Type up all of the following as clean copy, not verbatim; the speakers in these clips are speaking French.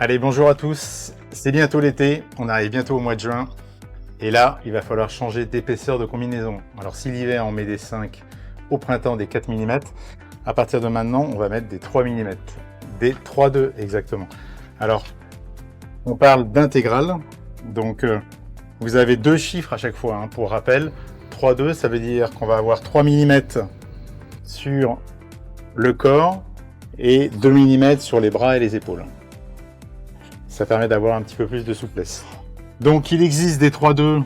Allez, bonjour à tous. C'est bientôt l'été, on arrive bientôt au mois de juin. Et là, il va falloir changer d'épaisseur de combinaison. Alors si l'hiver, on met des 5, au printemps des 4 mm, à partir de maintenant, on va mettre des 3 mm. Des 3,2 exactement. Alors, on parle d'intégrale. Donc, vous avez deux chiffres à chaque fois. Hein. Pour rappel, 3,2, ça veut dire qu'on va avoir 3 mm sur le corps et 2 mm sur les bras et les épaules. Ça permet d'avoir un petit peu plus de souplesse. Donc il existe des 3,2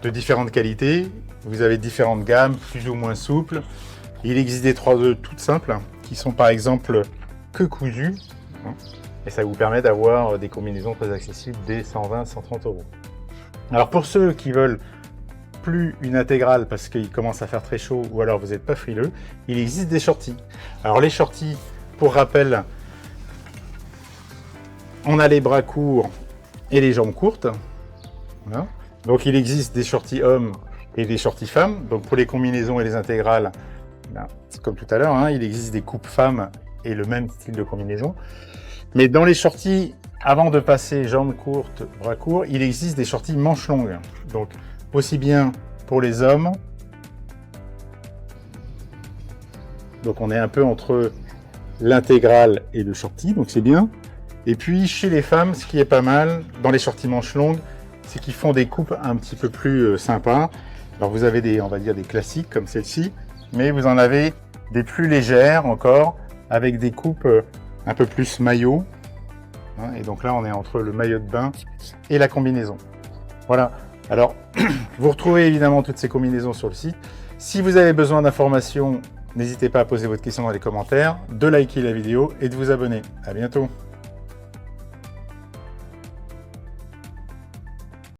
de différentes qualités. Vous avez différentes gammes, plus ou moins souples. Il existe des 3,2 toutes simples, qui sont par exemple que cousues. Et ça vous permet d'avoir des combinaisons très accessibles dès 120, 130 euros. Alors pour ceux qui veulent plus une intégrale parce qu'il commence à faire très chaud ou alors vous n'êtes pas frileux, il existe des shorties. Alors les shorties, pour rappel, on a les bras courts et les jambes courtes. Voilà. Donc il existe des shorties hommes et des shorties femmes. Donc pour les combinaisons et les intégrales, c'est comme tout à l'heure, hein, il existe des coupes femmes et le même style de combinaison. Mais dans les shorties, avant de passer jambes courtes, bras courts, il existe des shorties manches longues. Donc aussi bien pour les hommes. Donc on est un peu entre l'intégrale et le shorty, donc c'est bien. Et puis chez les femmes, ce qui est pas mal dans les shorties manches longues, c'est qu'ils font des coupes un petit peu plus sympas. Alors vous avez des, on va dire des classiques comme celle-ci, mais vous en avez des plus légères encore, avec des coupes un peu plus maillot. Et donc là, on est entre le maillot de bain et la combinaison. Voilà. Alors, vous retrouvez évidemment toutes ces combinaisons sur le site. Si vous avez besoin d'informations, n'hésitez pas à poser votre question dans les commentaires, de liker la vidéo et de vous abonner. À bientôt.